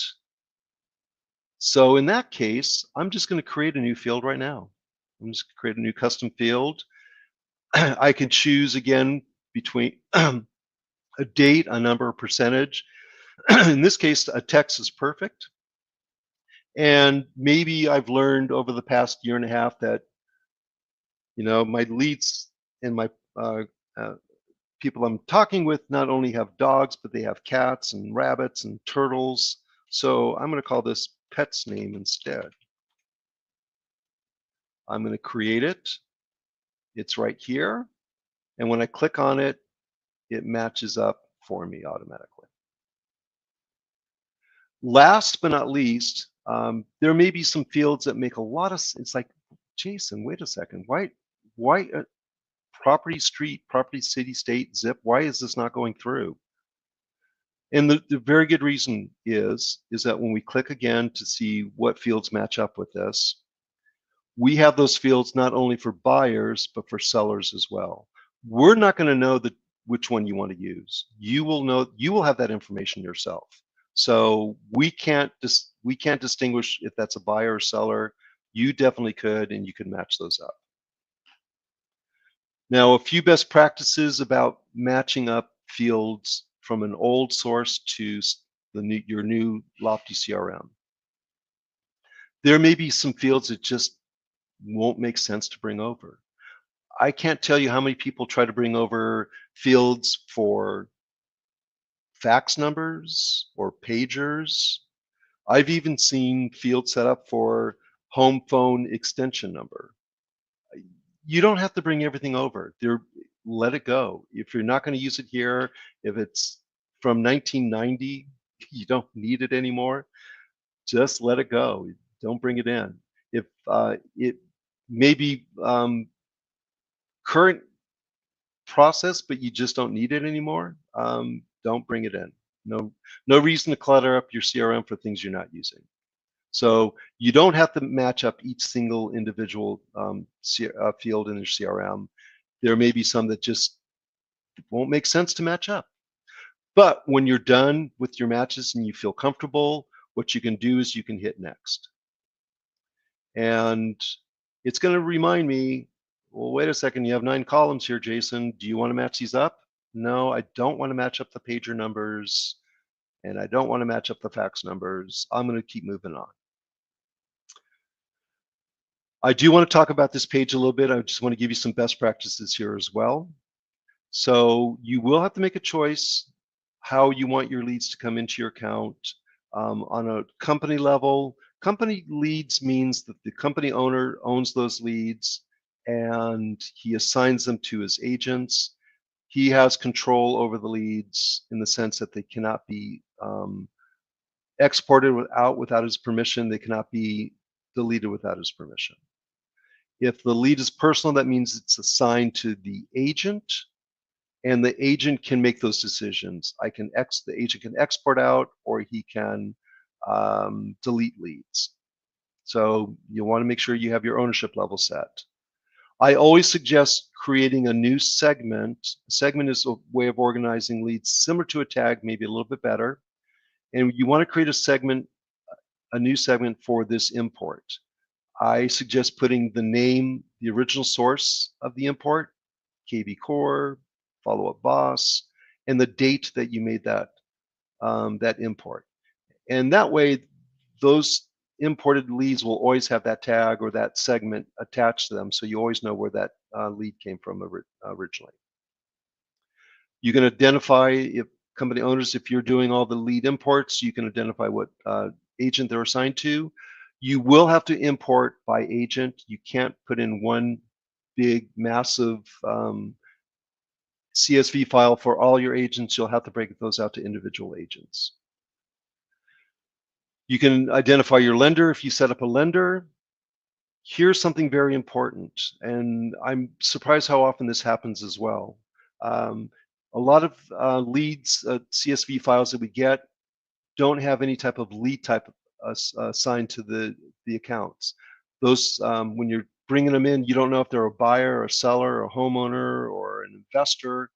S2: So in that case, I'm just going to create a new field right now. I'm just going to create a new custom field. I can choose again between a date, a number, a percentage. In this case, a text is perfect. And maybe I've learned over the past year and a half that, you know, my leads and my people I'm talking with not only have dogs, but they have cats and rabbits and turtles. So I'm going to call this pet's name instead. I'm going to create it. It's right here. And when I click on it, it matches up for me automatically. Last but not least, there may be some fields that make a lot of sense. It's like, Jason, wait a second. Why property, street, property, city, state, zip? Why is this not going through? And the very good reason is that when we click again to see what fields match up with this, we have those fields not only for buyers, but for sellers as well. We're not going to know which one you want to use. You will have that information yourself. So we can't distinguish if that's a buyer or seller. You definitely could, and you could match those up. Now, a few best practices about matching up fields from an old source to your new Lofty CRM. There may be some fields that just won't make sense to bring over. I can't tell you how many people try to bring over fields for fax numbers or pagers. I've even seen fields set up for home phone extension number. You don't have to bring everything over. Let it go. If you're not going to use it here, if it's from 1990, you don't need it anymore, just let it go. Don't bring it in. If it may be current process, but you just don't need it anymore, don't bring it in. No reason to clutter up your CRM for things you're not using. So you don't have to match up each single individual field in your CRM. There may be some that just won't make sense to match up. But when you're done with your matches and you feel comfortable, what you can do is you can hit next. And it's going to remind me, well, wait a second, you have 9 columns here, Jason. Do you want to match these up? No, I don't want to match up the pager numbers, and I don't want to match up the fax numbers. I'm going to keep moving on. I do want to talk about this page a little bit. I just want to give you some best practices here as well. So you will have to make a choice how you want your leads to come into your account. On a company level, company leads means that the company owner owns those leads and he assigns them to his agents. He has control over the leads in the sense that they cannot be exported without his permission. They cannot be deleted without his permission. If the lead is personal, that means it's assigned to the agent, and the agent can make those decisions. The agent can export out, or he can delete leads. So you want to make sure you have your ownership level set. I always suggest creating a new segment. A segment is a way of organizing leads similar to a tag, maybe a little bit better. And you want to create a new segment for this import. I suggest putting the name, the original source of the import, KB Core, follow-up boss, and the date that you made that import. And that way, those imported leads will always have that tag or that segment attached to them, so you always know where that lead came from originally. You can identify, if company owners, if you're doing all the lead imports, you can identify what agent they're assigned to. You will have to import by agent. You can't put in one big, massive CSV file for all your agents. You'll have to break those out to individual agents. You can identify your lender if you set up a lender. Here's something very important, and I'm surprised how often this happens as well. A lot of leads, CSV files that we get don't have any type of lead type assigned to the accounts. Those, when you're bringing them in, you don't know if they're a buyer, a seller, a homeowner, or an investor.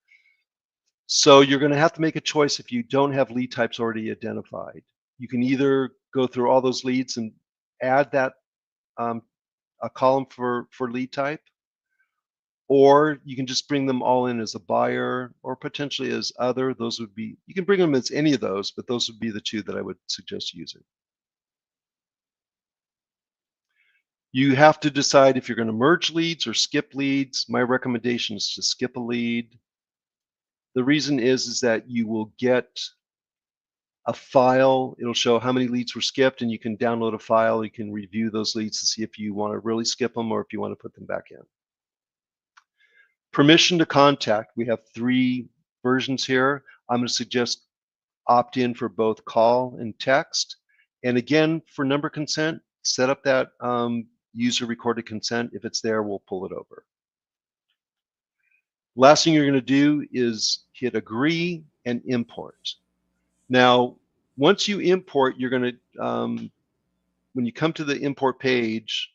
S2: So you're going to have to make a choice if you don't have lead types already identified. You can either go through all those leads and add that a column for lead type, or you can just bring them all in as a buyer or potentially as other. Those would be, you can bring them as any of those, but those would be the two that I would suggest using. You have to decide if you're going to merge leads or skip leads. My recommendation is to skip a lead. The reason is that you will get a file. It'll show how many leads were skipped, and you can download a file. You can review those leads to see if you want to really skip them or if you want to put them back in. Permission to contact. We have 3 versions here. I'm going to suggest opt in for both call and text. And again, for number consent, set up that user recorded consent. If it's there, we'll pull it over. Last thing you're going to do is hit agree and import. Now, once you import, you're going to, when you come to the import page,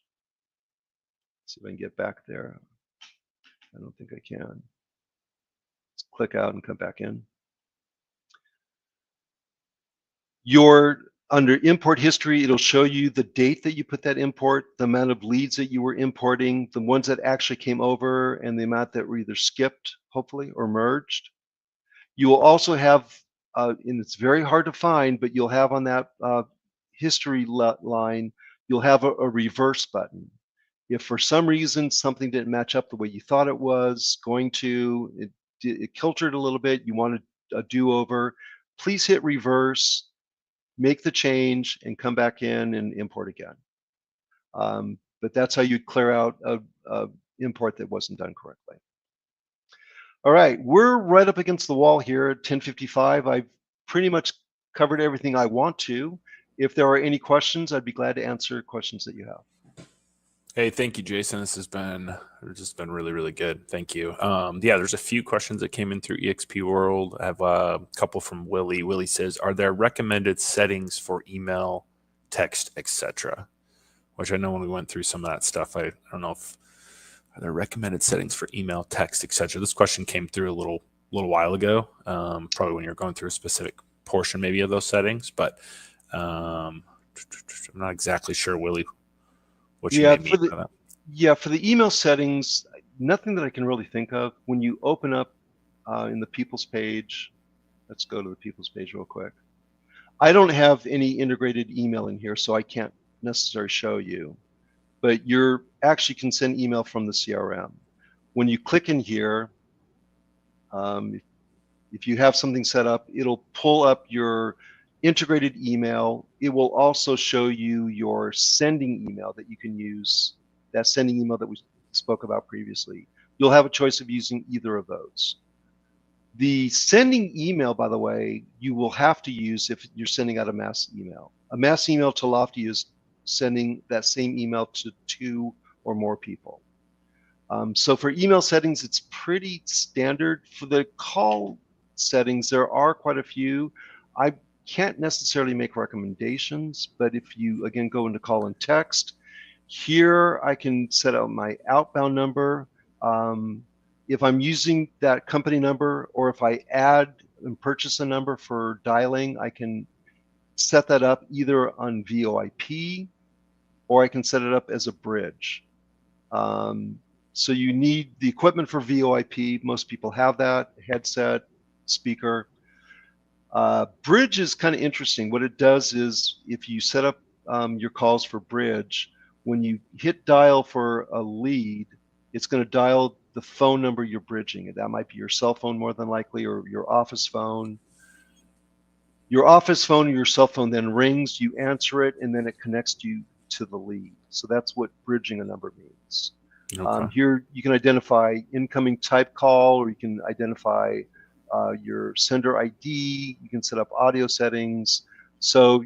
S2: let's see if I can get back there. I don't think I can. Let's click out and come back in. Under import history, it'll show you the date that you put that import, the amount of leads that you were importing, the ones that actually came over, and the amount that were either skipped, hopefully, or merged. You will also have, and it's very hard to find, but you'll have on that history line, you'll have a reverse button. If for some reason something didn't match up the way you thought it was going to, it kiltered a little bit, you wanted a do-over, please hit reverse, make the change, and come back in and import again. But that's how you clear out a import that wasn't done correctly. All right, we're right up against the wall here at 10:55. I've pretty much covered everything I want to. If there are any questions, I'd be glad to answer questions that you have.
S1: Hey, thank you, Jason. This has been really, really good. Thank you. Yeah, there's a few questions that came in through eXp World. I have a couple from Willie. Willie says, "Are there recommended settings for email, text, etc.?" Which I know when we went through some of that stuff, I don't know if are there recommended settings for email, text, etc. This question came through a little while ago, probably when you're going through a specific portion maybe of those settings, but I'm not exactly sure, Willie.
S2: Yeah, for the email settings, nothing that I can really think of. When you open up in the People's page, let's go to the People's page real quick. I don't have any integrated email in here, so I can't necessarily show you. But you actually can send email from the CRM. When you click in here, if you have something set up, it'll pull up your integrated email. It will also show you your sending email that you can use, that sending email that we spoke about previously. You'll have a choice of using either of those. The sending email, by the way, you will have to use if you're sending out a mass email. A mass email to Lofty is sending that same email to 2 or more people. So for email settings, it's pretty standard. For the call settings, there are quite a few. I can't necessarily make recommendations, but if you, again, go into call and text, here I can set out my outbound number. If I'm using that company number, or if I add and purchase a number for dialing, I can set that up either on VoIP, or I can set it up as a bridge. So you need the equipment for VoIP. Most people have that, headset, speaker. Bridge is kind of interesting. What it does is if you set up your calls for bridge, when you hit dial for a lead, it's going to dial the phone number you're bridging. That might be your cell phone more than likely, or your office phone. Your office phone or your cell phone then rings, you answer it, and then it connects you to the lead. So that's what bridging a number means. Okay. Here you can identify incoming type call, or you can identify your sender ID. You can set up audio settings. So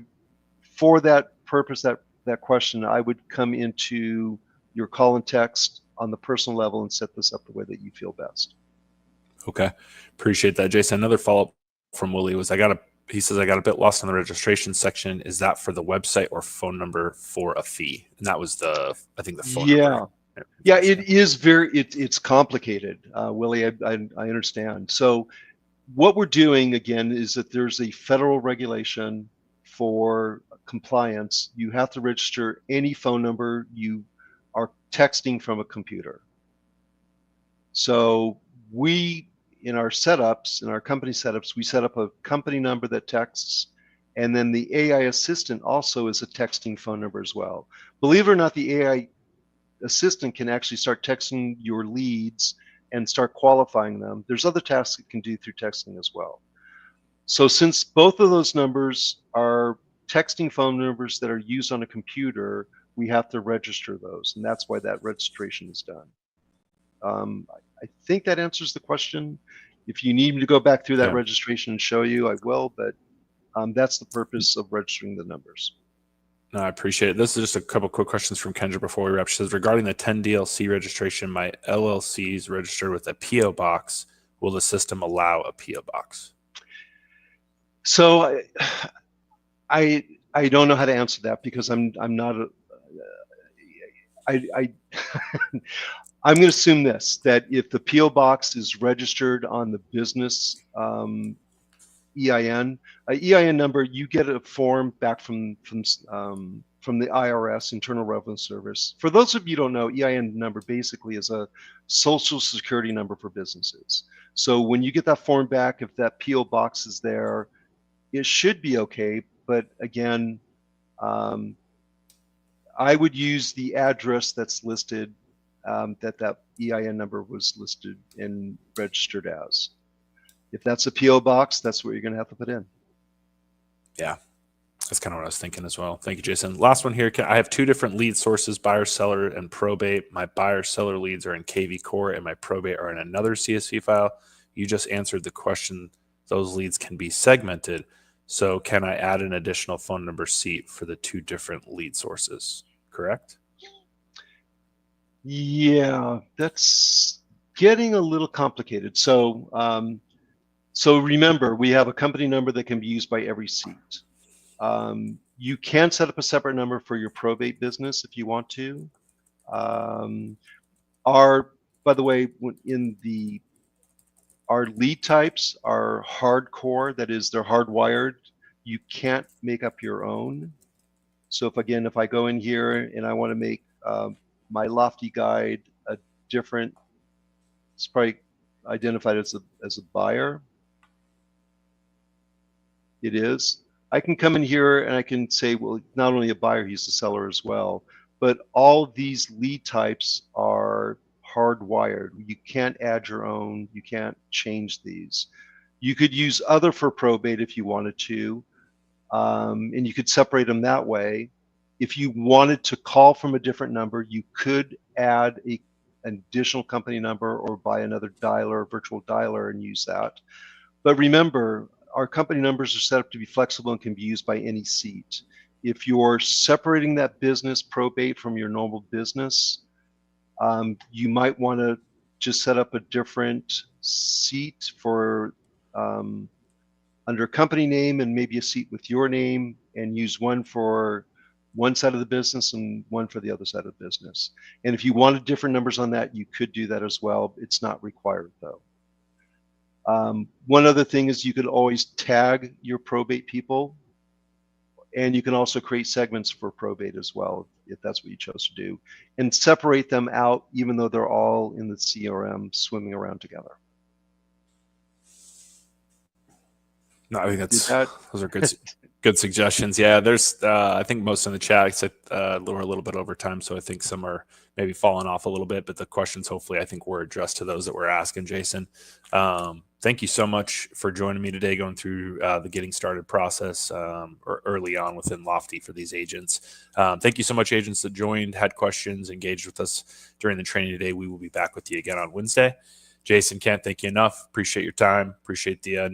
S2: for that purpose, that question, I would come into your call and text on the personal level and set this up the way that you feel best.
S1: Okay, appreciate that, Jason. Another follow-up from Willie was, he says, I got a bit lost in the registration section. Is that for the website or phone number for a fee? And that was I think the phone number.
S2: Yeah, it is it's complicated, Willie, I understand. So what we're doing, again, is that there's a federal regulation for compliance. You have to register any phone number you are texting from a computer. So in our setups, in our company setups, we set up a company number that texts, and then the AI assistant also is a texting phone number as well. Believe it or not, the AI assistant can actually start texting your leads and start qualifying them. There's other tasks it can do through texting as well. So since both of those numbers are texting phone numbers that are used on a computer, we have to register those, and that's why that registration is done. I think that answers the question. If you need me to go back through that registration and show you, I will, but that's the purpose of registering the numbers.
S1: No, I appreciate it. This is just a couple quick questions from Kendra before we wrap. She says, regarding the 10 DLC registration, my LLC is registered with a PO box. Will the system allow a PO box?
S2: So I don't know how to answer that because I'm not a I I'm going to assume this, that if the PO box is registered on the business EIN, EIN number, you get a form back from the IRS, Internal Revenue Service. For those of you who don't know, EIN number basically is a social security number for businesses. So when you get that form back, if that PO box is there, it should be okay. But again, I would use the address that's listed, that EIN number was listed and registered as. If that's a PO box, that's what you're going to have to put in.
S1: Yeah, that's kind of what I was thinking as well. Thank you, Jason. Last one here. I have two different lead sources, buyer, seller, and probate. My buyer, seller leads are in KV Core, and my probate are in another CSV file. You just answered the question. Those leads can be segmented. So can I add an additional phone number seat for the two different lead sources? Correct?
S2: Yeah, that's getting a little complicated. So remember, we have a company number that can be used by every seat. You can set up a separate number for your probate business if you want to. By the way, our lead types are hardcore, that is, they're hardwired. You can't make up your own. So if I go in here and I want to make my Lofty guide a different, it's probably identified as a buyer. It is. I can come in here and I can say, well, not only a buyer, he's a seller as well. But all these lead types are hardwired. You can't add your own. You can't change these. You could use other for probate if you wanted to, and you could separate them that way. If you wanted to call from a different number, you could add an additional company number or buy another dialer, virtual dialer, and use that. But remember, our company numbers are set up to be flexible and can be used by any seat. If you're separating that business probate from your normal business, you might want to just set up a different seat for under company name and maybe a seat with your name, and use one for one side of the business and one for the other side of the business. And if you wanted different numbers on that, you could do that as well. It's not required though. One other thing is you could always tag your probate people, and you can also create segments for probate as well, if that's what you chose to do, and separate them out even though they're all in the CRM swimming around together.
S1: No, I think those are good suggestions. Yeah, there's I think most in the chat, except we're a little bit over time, so I think some are maybe falling off a little bit, but the questions hopefully I think were addressed to those that we're asking, Jason. Thank you so much for joining me today, going through the getting started process or early on within Lofty for these agents. Thank you so much, agents that joined, had questions, engaged with us during the training today. We will be back with you again on Wednesday. Jason, can't thank you enough. Appreciate your time. Appreciate the